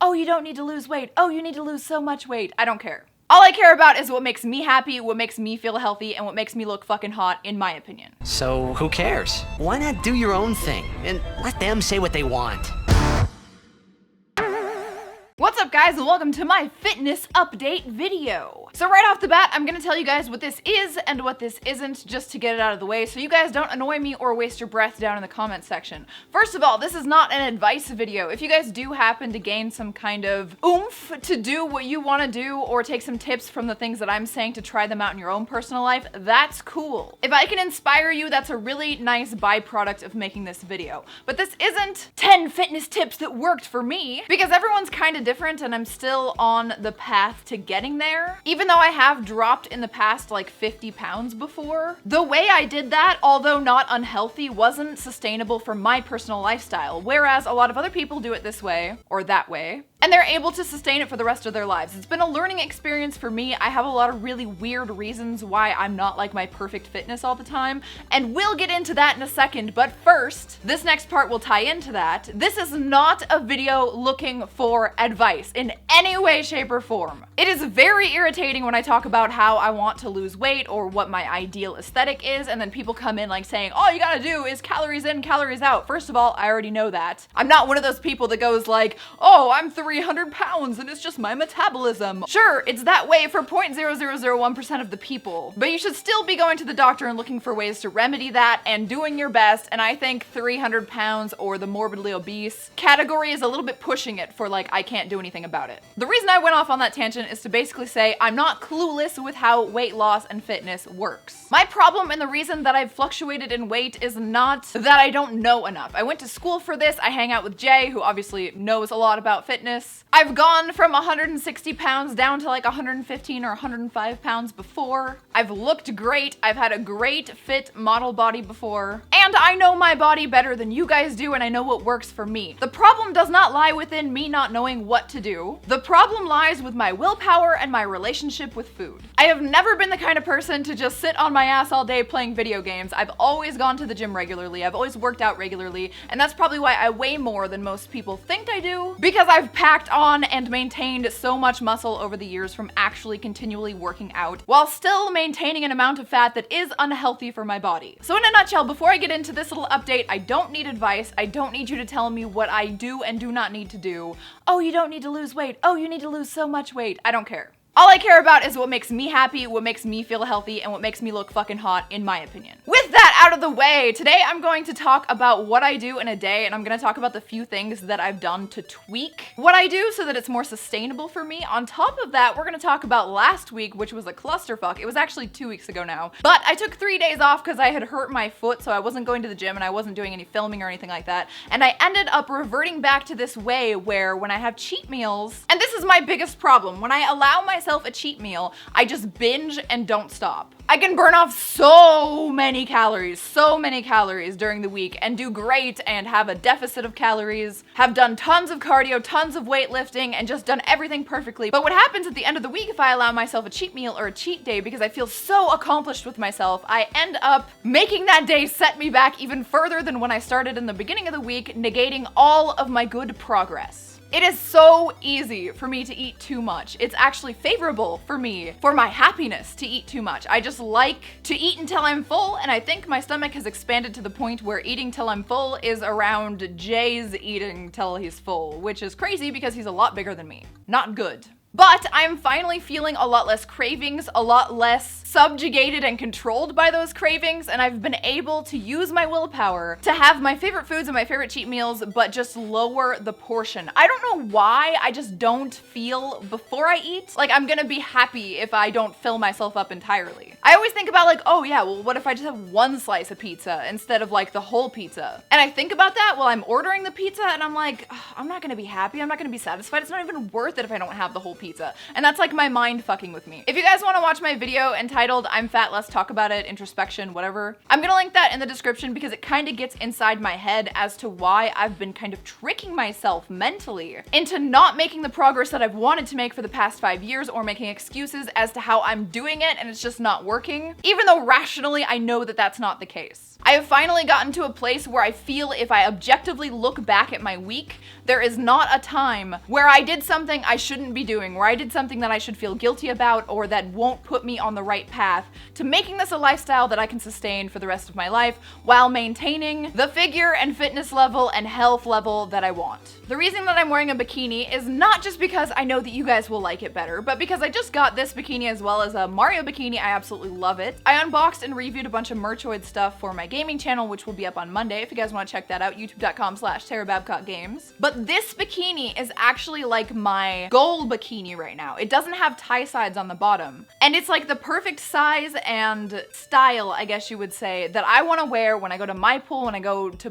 oh, you don't need to lose weight. Oh, you need to lose so much weight. I don't care. All I care about is what makes me happy, what makes me feel healthy, and what makes me look fucking hot, in my opinion. So who cares? Why not do your own thing and let them say what they want? What's up, guys, and welcome to my fitness update video. So right off the bat, I'm gonna tell you guys what this is and what this isn't, just to get it out of the way so you guys don't annoy me or waste your breath down in the comment section. First of all, this is not an advice video. If you guys do happen to gain some kind of oomph to do what you want to do or take some tips from the things that I'm saying to try them out in your own personal life, that's cool. If I can inspire you, that's a really nice byproduct of making this video. But this isn't 10 fitness tips that worked for me, because everyone's kind of different and I'm still on the path to getting there. Even though I have dropped in the past like 50 pounds before, the way I did that, although not unhealthy, wasn't sustainable for my personal lifestyle, whereas a lot of other people do it this way or that way, and they're able to sustain it for the rest of their lives. It's been a learning experience for me. I have a lot of really weird reasons why I'm not like my perfect fitness all the time, and we'll get into that in a second, but first, this next part will tie into that. This is not a video looking for advice in any way, shape, or form. It is very irritating when I talk about how I want to lose weight or what my ideal aesthetic is, and then people come in like saying, all you gotta do is calories in, calories out. First of all, I already know that. I'm not one of those people that goes like, oh, I'm 300 pounds and it's just my metabolism. Sure, it's that way for 0.0001% of the people, but you should still be going to the doctor and looking for ways to remedy that and doing your best, and I think 300 pounds or the morbidly obese category is a little bit pushing it for like, I can't do anything about it. The reason I went off on that tangent is to basically say I'm not clueless with how weight loss and fitness works. My problem and the reason that I've fluctuated in weight is not that I don't know enough. I went to school for this. I hang out with Jay, who obviously knows a lot about fitness. I've gone from 160 pounds down to like 115 or 105 pounds before. I've looked great. I've had a great fit model body before. And I know my body better than you guys do, and I know what works for me. The problem does not lie within me not knowing what to do. The problem lies with my willpower and my relationship with food. I have never been the kind of person to just sit on my ass all day playing video games. I've always gone to the gym regularly. I've always worked out regularly, and that's probably why I weigh more than most people think I do, because I've packed on and maintained so much muscle over the years from actually continually working out while still maintaining an amount of fat that is unhealthy for my body. So in a nutshell, before I get into this little update, I don't need advice. I don't need you to tell me what I do and do not need to do. Oh, you don't need to lose weight. Oh, you need to lose so much weight. I don't care. All I care about is what makes me happy, what makes me feel healthy, and what makes me look fucking hot, in my opinion. With that out of the way, today I'm going to talk about what I do in a day, and I'm gonna talk about the few things that I've done to tweak what I do so that it's more sustainable for me. On top of that, we're gonna talk about last week, which was a clusterfuck. It was actually 2 weeks ago now, but I took 3 days off because I had hurt my foot, so I wasn't going to the gym and I wasn't doing any filming or anything like that, and I ended up reverting back to this way where when I have cheat meals, and this is my biggest problem, when I allow myself a cheat meal, I just binge and don't stop. I can burn off so many calories during the week and do great and have a deficit of calories, have done tons of cardio, tons of weightlifting, and just done everything perfectly. But what happens at the end of the week if I allow myself a cheat meal or a cheat day, because I feel so accomplished with myself, I end up making that day set me back even further than when I started in the beginning of the week, negating all of my good progress. It is so easy for me to eat too much. It's actually favorable for me, for my happiness, to eat too much. I just like to eat until I'm full, and I think my stomach has expanded to the point where eating till I'm full is around Jay's eating till he's full, which is crazy because he's a lot bigger than me. Not good. But I'm finally feeling a lot less cravings, a lot less subjugated and controlled by those cravings, and I've been able to use my willpower to have my favorite foods and my favorite cheat meals, but just lower the portion. I don't know why, I just don't feel before I eat like I'm gonna be happy if I don't fill myself up entirely. I always think about like, oh yeah, well what if I just have one slice of pizza instead of like the whole pizza? And I think about that while I'm ordering the pizza, and I'm like, oh, I'm not gonna be happy, I'm not gonna be satisfied, it's not even worth it if I don't have the whole pizza. And that's like my mind fucking with me. If you guys want to watch my video entitled I'm Fat, Let's Talk About It, Introspection, whatever, I'm gonna link that in the description because it kind of gets inside my head as to why I've been kind of tricking myself mentally into not making the progress that I've wanted to make for the past 5 years, or making excuses as to how I'm doing it and it's just not working, even though rationally I know that that's not the case. I have finally gotten to a place where I feel if I objectively look back at my week, there is not a time where I did something I shouldn't be doing, where I did something that I should feel guilty about, or that won't put me on the right path to making this a lifestyle that I can sustain for the rest of my life while maintaining the figure and fitness level and health level that I want. The reason that I'm wearing a bikini is not just because I know that you guys will like it better, but because I just got this bikini as well as a Mario bikini. I absolutely love it. I unboxed and reviewed a bunch of Merchoid stuff for my gaming channel, which will be up on Monday if you guys want to check that out, youtube.com/tarababcockgames. But this bikini is actually like my goal bikini right now. It doesn't have tie sides on the bottom, and it's like the perfect size and style, I guess you would say, that I want to wear when I go to my pool, when I go to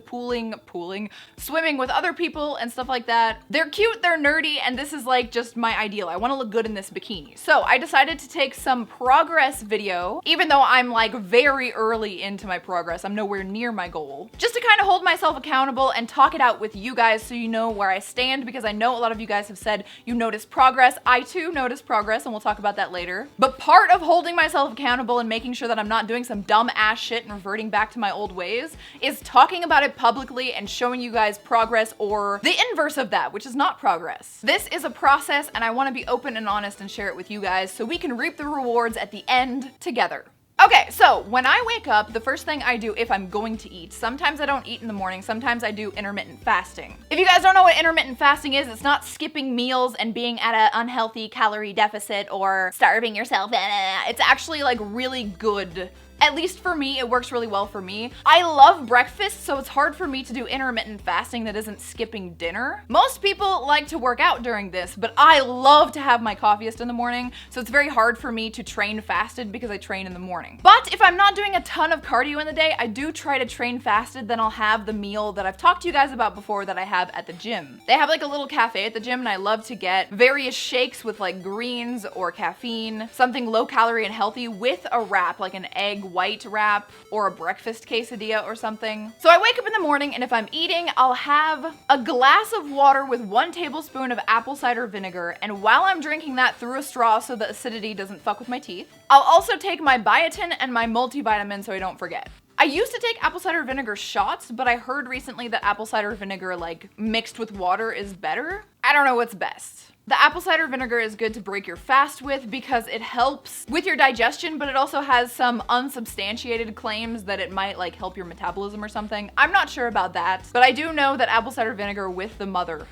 swimming with other people and stuff like that. They're cute, they're nerdy, and this is like just my ideal. I want to look good in this bikini. So I decided to take some progress video, even though I'm like very early into my progress. I'm nowhere near my goal. Just to kind of hold myself accountable and talk it out with you guys so you know where I stand, because I know a lot of you guys have said you notice progress. I too notice progress, and we'll talk about that later. But part of holding myself accountable and making sure that I'm not doing some dumb ass shit and reverting back to my old ways is talking about it publicly and showing you guys progress, or the inverse of that, which is not progress. This is a process, and I want to be open and honest and share it with you guys so we can reap the rewards at the end together. Okay, so when I wake up, the first thing I do if I'm going to eat, sometimes I don't eat in the morning, sometimes I do intermittent fasting. If you guys don't know what intermittent fasting is, it's not skipping meals and being at an unhealthy calorie deficit or starving yourself. It's actually like really good. At least for me, it works really well for me. I love breakfast, so it's hard for me to do intermittent fasting that isn't skipping dinner. Most people like to work out during this, but I love to have my coffeeist in the morning, so it's very hard for me to train fasted because I train in the morning. But if I'm not doing a ton of cardio in the day, I do try to train fasted, then I'll have the meal that I've talked to you guys about before that I have at the gym. They have like a little cafe at the gym, and I love to get various shakes with like greens or caffeine, something low calorie and healthy with a wrap, like an egg white wrap or a breakfast quesadilla or something. So I wake up in the morning, and if I'm eating, I'll have a glass of water with 1 tablespoon of apple cider vinegar, and while I'm drinking that through a straw so the acidity doesn't fuck with my teeth, I'll also take my biotin and my multivitamin so I don't forget. I used to take apple cider vinegar shots, but I heard recently that apple cider vinegar like mixed with water is better. I don't know what's best. The apple cider vinegar is good to break your fast with because it helps with your digestion, but it also has some unsubstantiated claims that it might like help your metabolism or something. I'm not sure about that, but I do know that apple cider vinegar with the mother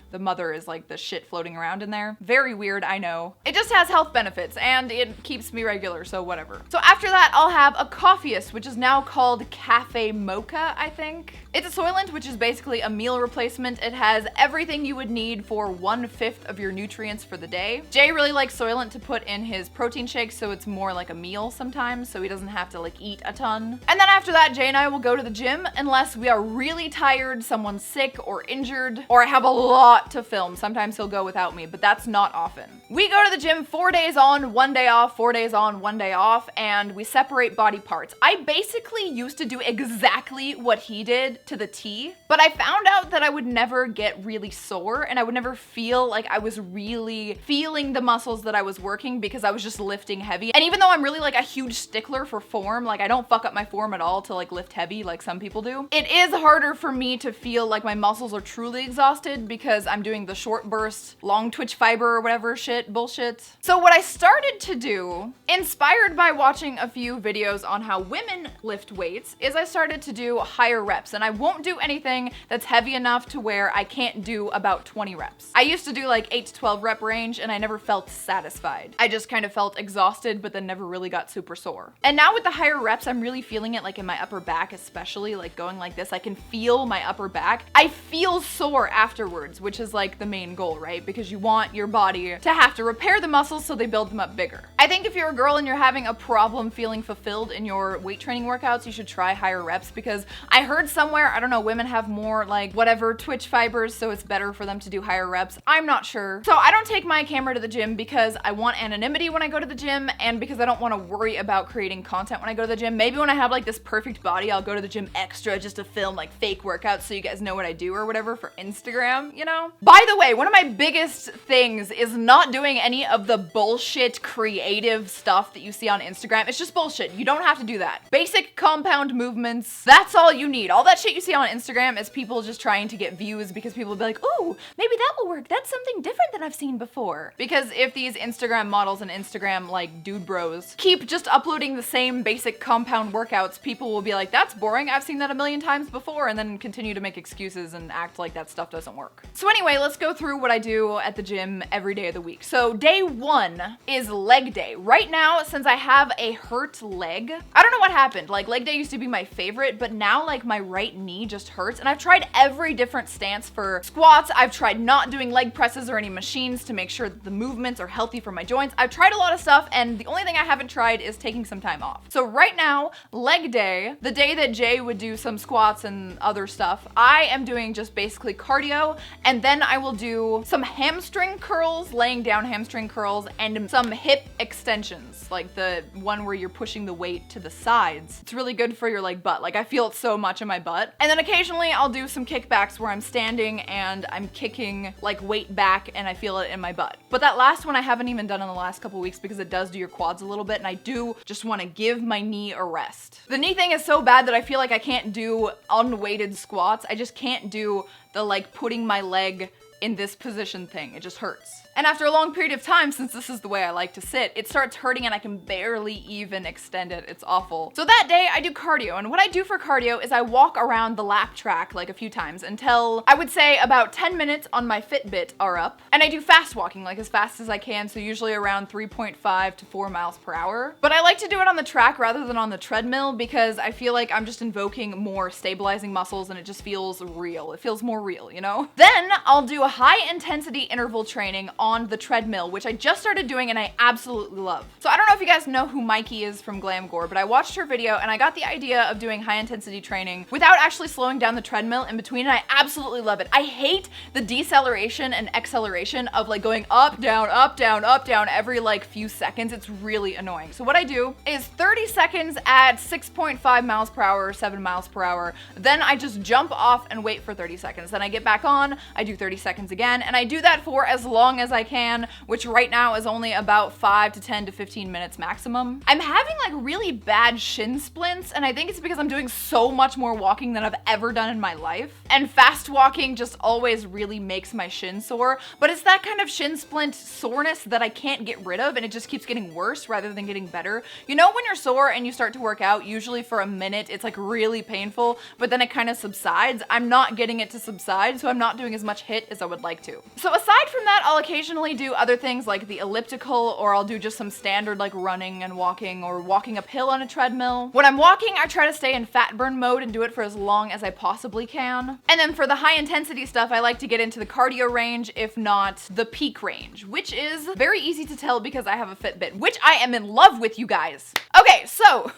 is like the shit floating around in there. Very weird, I know. It just has health benefits and it keeps me regular, so whatever. So after that, I'll have a coffeeist, which is now called Cafe Mocha, I think. It's a Soylent, which is basically a meal replacement. It has everything you would need for 1/5 of your nutrients for the day. Jay really likes Soylent to put in his protein shakes, so it's more like a meal sometimes, so he doesn't have to like eat a ton. And then after that, Jay and I will go to the gym unless we are really tired, someone's sick or injured, or I have a lot to film. Sometimes he'll go without me, but that's not often. We go to the gym 4 days on, 1 day off, 4 days on, 1 day off, and we separate body parts. I basically used to do exactly what he did to the T, but I found out that I would never get really sore and I would never feel like I was really feeling the muscles that I was working because I was just lifting heavy. And even though I'm really like a huge stickler for form, like I don't fuck up my form at all to like lift heavy like some people do, it is harder for me to feel like my muscles are truly exhausted because I'm doing the short burst, long twitch fiber or whatever shit bullshit. So what I started to do, inspired by watching a few videos on how women lift weights, is I started to do higher reps, and I won't do anything that's heavy enough to where I can't do about 20 reps. I used to do like 8 to 12 rep range and I never felt satisfied. I just kind of felt exhausted but then never really got super sore. And now with the higher reps, I'm really feeling it like in my upper back, especially like going like this. I can feel my upper back. I feel sore afterwards, which is like the main goal, right? Because you want your body to have to repair the muscles so they build them up bigger. I think if you're a girl and you're having a problem feeling fulfilled in your weight training workouts, you should try higher reps, because I heard somewhere, I don't know, women have more like whatever twitch fibers, so it's better for them to do higher reps. I'm not sure. So I don't take my camera to the gym because I want anonymity when I go to the gym and because I don't want to worry about creating content when I go to the gym. Maybe when I have like this perfect body, I'll go to the gym extra just to film like fake workouts so you guys know what I do or whatever for Instagram, you know? By the way, one of my biggest things is not doing any of the bullshit creative stuff that you see on Instagram. It's just bullshit. You don't have to do that. Basic compound movements, that's all you need. All that shit you see on Instagram is people just trying to get views because people will be like, ooh, maybe that will work. That's something different than I've seen before. Because if these Instagram models and Instagram like dude bros keep just uploading the same basic compound workouts, people will be like, that's boring. I've seen that a million times before, and then continue to make excuses and act like that stuff doesn't work. So anyway, let's go through what I do at the gym every day of the week. So day 1 is leg day. Right now, since I have a hurt leg, I don't know what happened. Like leg day used to be my favorite, but now like my right knee just hurts, and I've tried every different stance for squats. I've tried not doing leg presses or any machines to make sure that the movements are healthy for my joints. I've tried a lot of stuff, and the only thing I haven't tried is taking some time off. So right now, leg day, the day that Jay would do some squats and other stuff, I am doing just basically cardio, and then I will do some hamstring curls, laying down hamstring curls, and some hip extensions, like the one where you're pushing the weight to the sides. It's really good for your like butt. Like I feel it so much in my butt. And then occasionally I'll do some kickbacks where I'm standing and I'm kicking like weight back and I feel it in my butt. But that last one I haven't even done in the last couple weeks because it does do your quads a little bit, and I do just want to give my knee a rest. The knee thing is so bad that I feel like I can't do unweighted squats. I just can't do the like putting my leg in this position thing. It just hurts. And after a long period of time, since this is the way I like to sit, it starts hurting and I can barely even extend it. It's awful. So that day I do cardio, and what I do for cardio is I walk around the lap track like a few times until I would say about 10 minutes on my Fitbit are up. And I do fast walking, like as fast as I can, so usually around 3.5 to 4 miles per hour. But I like to do it on the track rather than on the treadmill because I feel like I'm just invoking more stabilizing muscles and it just feels real. It feels more real, you know? Then I'll do a high intensity interval training on the treadmill, which I just started doing and I absolutely love. So I don't know if you guys know who Mikey is from Glam Gore, but I watched her video and I got the idea of doing high intensity training without actually slowing down the treadmill in between, and I absolutely love it. I hate the deceleration and acceleration of like going up, down, up, down, up, down every like few seconds. It's really annoying. So what I do is 30 seconds at 6.5 miles per hour, 7 miles per hour. Then I just jump off and wait for 30 seconds. Then I get back on, I do 30 seconds again, and I do that for as long as I can, which right now is only about 5 to 10 to 15 minutes maximum. I'm having like really bad shin splints, and I think it's because I'm doing so much more walking than I've ever done in my life. And fast walking just always really makes my shin sore, but it's that kind of shin splint soreness that I can't get rid of, and it just keeps getting worse rather than getting better. You know when you're sore and you start to work out, usually for a minute it's like really painful, but then it kind of subsides. I'm not getting it to subside, so I'm not doing as much HIIT as I would like to. So aside from that, I'll occasionally do other things like the elliptical, or I'll do just some standard like running and walking or walking uphill on a treadmill. When I'm walking, I try to stay in fat burn mode and do it for as long as I possibly can. And then for the high intensity stuff, I like to get into the cardio range, if not the peak range, which is very easy to tell because I have a Fitbit, which I am in love with, you guys. Okay, so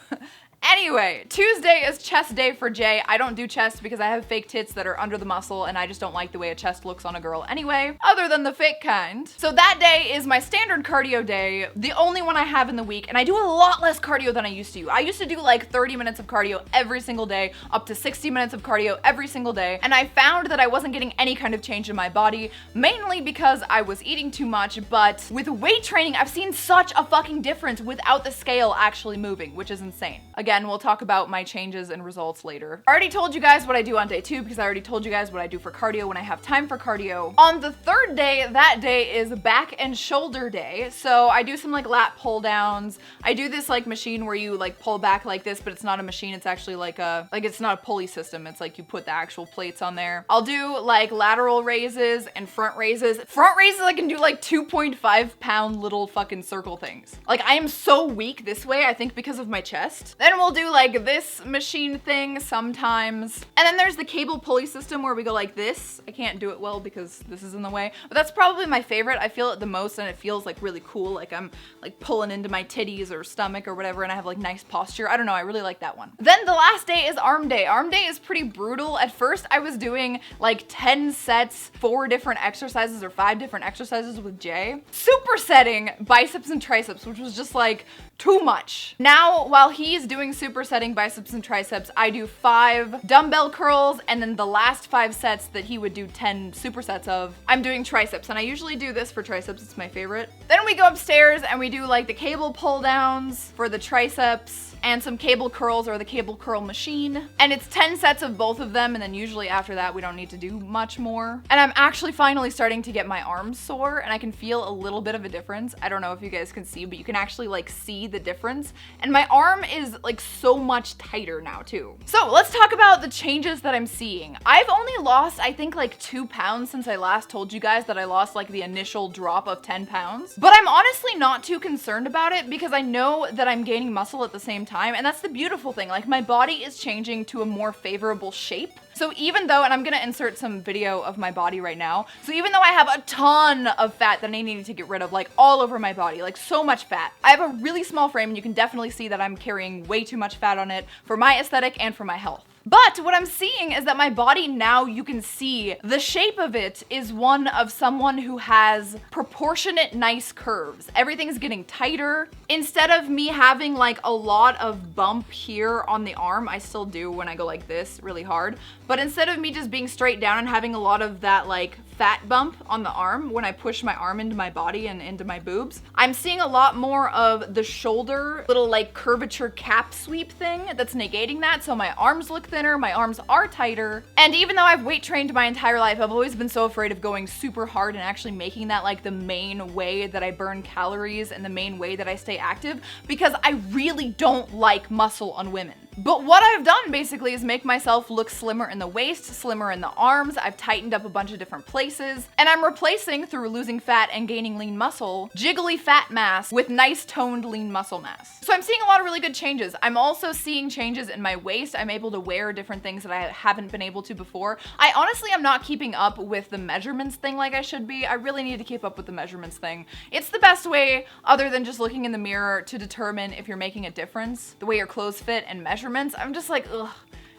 anyway, Tuesday is chest day for Jay. I don't do chest because I have fake tits that are under the muscle and I just don't like the way a chest looks on a girl anyway, other than the fake kind. So that day is my standard cardio day, the only one I have in the week, and I do a lot less cardio than I used to. I used to do like 30 minutes of cardio every single day, up to 60 minutes of cardio every single day, and I found that I wasn't getting any kind of change in my body, mainly because I was eating too much, but with weight training, I've seen such a fucking difference without the scale actually moving, which is insane. Again, we'll talk about my changes and results later. I already told you guys what I do on day 2 because I already told you guys what I do for cardio when I have time for cardio. On the third day, that day is back and shoulder day. So I do some like lat pull downs. I do this like machine where you like pull back like this, but it's not a machine. It's actually like it's not a pulley system. It's like you put the actual plates on there. I'll do like lateral raises and front raises. Front raises, I can do like 2.5 pound little fucking circle things. Like I am so weak this way, I think because of my chest. Then we'll do like this machine thing sometimes. And then there's the cable pulley system where we go like this. I can't do it well because this is in the way, but that's probably my favorite. I feel it the most and it feels like really cool. Like I'm like pulling into my titties or stomach or whatever and I have like nice posture. I don't know, I really like that one. Then the last day is arm day. Arm day is pretty brutal. At first I was doing like 10 sets, 4 different exercises or 5 different exercises with Jay. Supersetting biceps and triceps, which was just like too much. Now, while he's doing supersetting biceps and triceps, I do 5 dumbbell curls and then the last 5 sets that he would do 10 supersets of, I'm doing triceps. And I usually do this for triceps, it's my favorite. Then we go upstairs and we do like the cable pull downs for the triceps and some cable curls or the cable curl machine. And it's 10 sets of both of them and then usually after that we don't need to do much more. And I'm actually finally starting to get my arms sore and I can feel a little bit of a difference. I don't know if you guys can see, but you can actually like see the difference. And my arm is like so much tighter now too. So let's talk about the changes that I'm seeing. I've only lost, I think like 2 pounds since I last told you guys that I lost like the initial drop of 10 pounds. But I'm honestly not too concerned about it because I know that I'm gaining muscle at the same time, and that's the beautiful thing. Like my body is changing to a more favorable shape. So even though, and I'm gonna insert some video of my body right now, so even though I have a ton of fat that I need to get rid of, like all over my body, like so much fat, I have a really small frame and you can definitely see that I'm carrying way too much fat on it for my aesthetic and for my health. But what I'm seeing is that my body now, you can see the shape of it is one of someone who has proportionate nice curves. Everything's getting tighter. Instead of me having like a lot of bump here on the arm, I still do when I go like this really hard, but instead of me just being straight down and having a lot of that like fat bump on the arm when I push my arm into my body and into my boobs, I'm seeing a lot more of the shoulder little like curvature cap sweep thing that's negating that. So my arms look thinner, my arms are tighter. And even though I've weight trained my entire life, I've always been so afraid of going super hard and actually making that like the main way that I burn calories and the main way that I stay active, because I really don't like muscle on women. But what I've done basically is make myself look slimmer in the waist, slimmer in the arms. I've tightened up a bunch of different places, and I'm replacing, through losing fat and gaining lean muscle, jiggly fat mass with nice toned lean muscle mass. So I'm seeing a lot of really good changes. I'm also seeing changes in my waist. I'm able to wear different things that I haven't been able to before. I honestly am not keeping up with the measurements thing like I should be. I really need to keep up with the measurements thing. It's the best way, other than just looking in the mirror, to determine if you're making a difference. The way your clothes fit and measurements. I'm just like, ugh,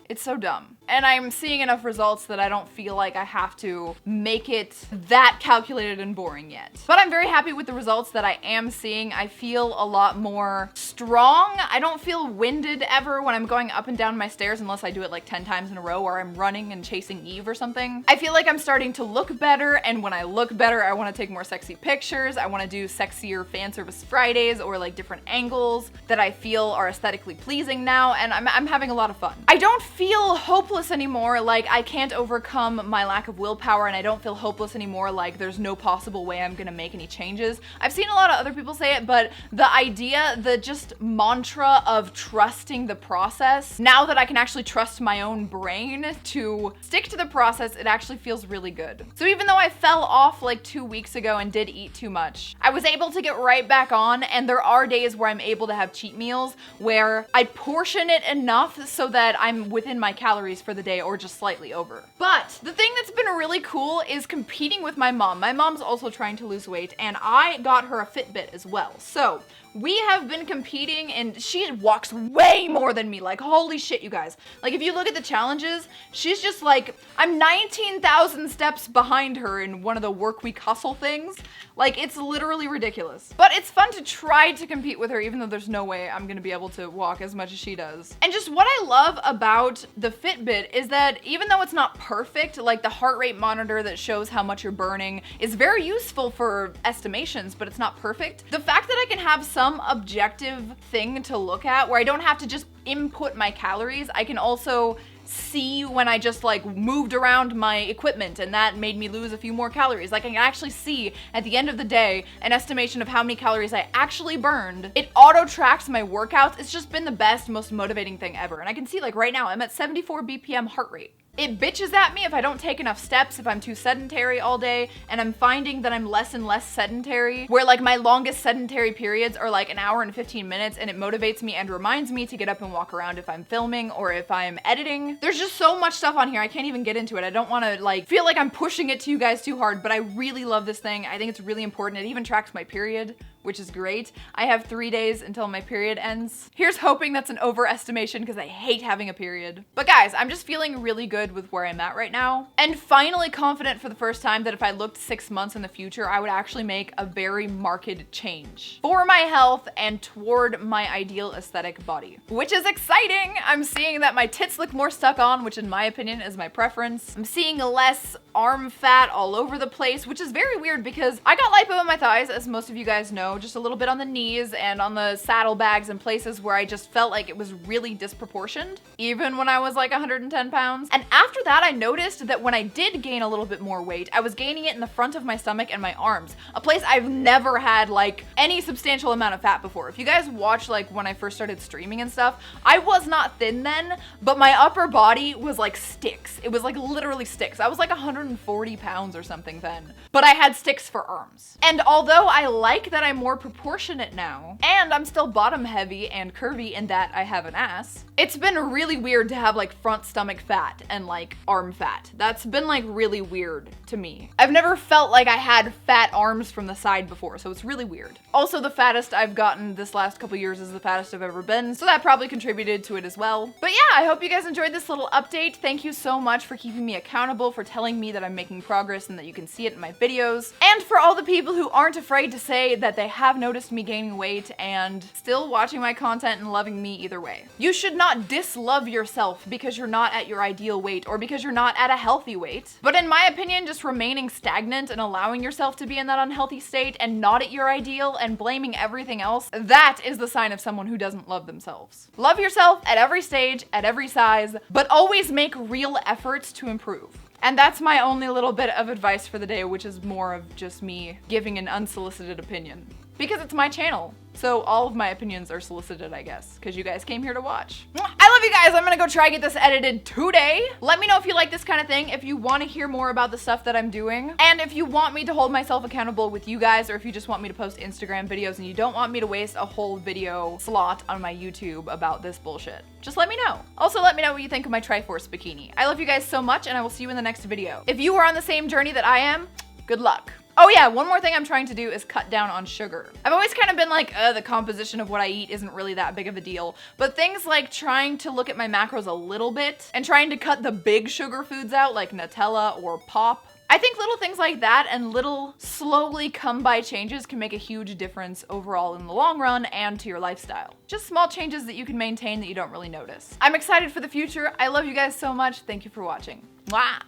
it's so dumb. And I'm seeing enough results that I don't feel like I have to make it that calculated and boring yet. But I'm very happy with the results that I am seeing. I feel a lot more strong. I don't feel winded ever when I'm going up and down my stairs, unless I do it like 10 times in a row or I'm running and chasing Eve or something. I feel like I'm starting to look better, and when I look better, I want to take more sexy pictures. I want to do sexier fan service Fridays or like different angles that I feel are aesthetically pleasing now, and I'm having a lot of fun. I don't feel hopeless anymore, like I can't overcome my lack of willpower, and I don't feel hopeless anymore, like there's no possible way I'm gonna make any changes. I've seen a lot of other people say it, but the idea, the just mantra of trusting the process, now that I can actually trust my own brain to stick to the process, it actually feels really good. So even though I fell off like 2 weeks ago and did eat too much, I was able to get right back on, and there are days where I'm able to have cheat meals where I portion it enough so that I'm within my calories for the day or just slightly over. But the thing that's been really cool is competing with my mom. My mom's also trying to lose weight, and I got her a Fitbit as well. So we have been competing, and she walks way more than me. Like, holy shit, you guys. Like, if you look at the challenges, she's just like, I'm 19,000 steps behind her in one of the work week hustle things. Like, it's literally ridiculous. But it's fun to try to compete with her, even though there's no way I'm gonna be able to walk as much as she does. And just what I love about the Fitbit is that even though it's not perfect, like the heart rate monitor that shows how much you're burning is very useful for estimations, but it's not perfect. The fact that I can have some objective thing to look at where I don't have to just input my calories, I can also see when I just like moved around my equipment and that made me lose a few more calories. Like, I can actually see at the end of the day an estimation of how many calories I actually burned. It auto tracks my workouts. It's just been the best, most motivating thing ever. And I can see, like, right now I'm at 74 BPM heart rate. It bitches at me if I don't take enough steps, if I'm too sedentary all day, and I'm finding that I'm less and less sedentary, where like my longest sedentary periods are like an hour and 15 minutes, and it motivates me and reminds me to get up and walk around if I'm filming or if I'm editing. There's just so much stuff on here, I can't even get into it. I don't want to like feel like I'm pushing it to you guys too hard, but I really love this thing. I think it's really important. It even tracks my period, which is great. I have 3 days until my period ends. Here's hoping that's an overestimation because I hate having a period. But guys, I'm just feeling really good with where I'm at right now, and finally confident for the first time that if I looked 6 months in the future, I would actually make a very marked change for my health and toward my ideal aesthetic body, which is exciting. I'm seeing that my tits look more stuck on, which in my opinion is my preference. I'm seeing less arm fat all over the place, which is very weird because I got lipo in my thighs, as most of you guys know, just a little bit on the knees and on the saddlebags and places where I just felt like it was really disproportioned, even when I was like 110 pounds. And after that, I noticed that when I did gain a little bit more weight, I was gaining it in the front of my stomach and my arms, a place I've never had like any substantial amount of fat before. If you guys watch like when I first started streaming and stuff, I was not thin then, but my upper body was like sticks. It was like literally sticks. I was like 140 pounds or something then, but I had sticks for arms. And although I like that I'm more proportionate now, and I'm still bottom heavy and curvy in that I have an ass, it's been really weird to have like front stomach fat and like arm fat. That's been like really weird to me. I've never felt like I had fat arms from the side before, so it's really weird. Also, the fattest I've gotten this last couple years is the fattest I've ever been, so that probably contributed to it as well. But yeah, I hope you guys enjoyed this little update. Thank you so much for keeping me accountable, for telling me that I'm making progress and that you can see it in my videos, and for all the people who aren't afraid to say that they have noticed me gaining weight and still watching my content and loving me either way. You should not dislove yourself because you're not at your ideal weight or because you're not at a healthy weight. But in my opinion, just remaining stagnant and allowing yourself to be in that unhealthy state and not at your ideal and blaming everything else, that is the sign of someone who doesn't love themselves. Love yourself at every stage, at every size, but always make real efforts to improve. And that's my only little bit of advice for the day, which is more of just me giving an unsolicited opinion. Because it's my channel, so all of my opinions are solicited, I guess, because you guys came here to watch. I love you guys. I'm gonna go try and get this edited today. Let me know if you like this kind of thing, if you want to hear more about the stuff that I'm doing, and if you want me to hold myself accountable with you guys, or if you just want me to post Instagram videos and you don't want me to waste a whole video slot on my YouTube about this bullshit. Just let me know. Also, let me know what you think of my Triforce bikini. I love you guys so much, and I will see you in the next video. If you are on the same journey that I am, good luck. Oh yeah, one more thing I'm trying to do is cut down on sugar. I've always kind of been like, the composition of what I eat isn't really that big of a deal. But things like trying to look at my macros a little bit and trying to cut the big sugar foods out like Nutella or pop, I think little things like that and little slowly come by changes can make a huge difference overall in the long run and to your lifestyle. Just small changes that you can maintain that you don't really notice. I'm excited for the future. I love you guys so much. Thank you for watching. Mwah!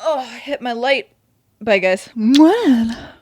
Oh, I hit my light. Bye, guys. Mwah.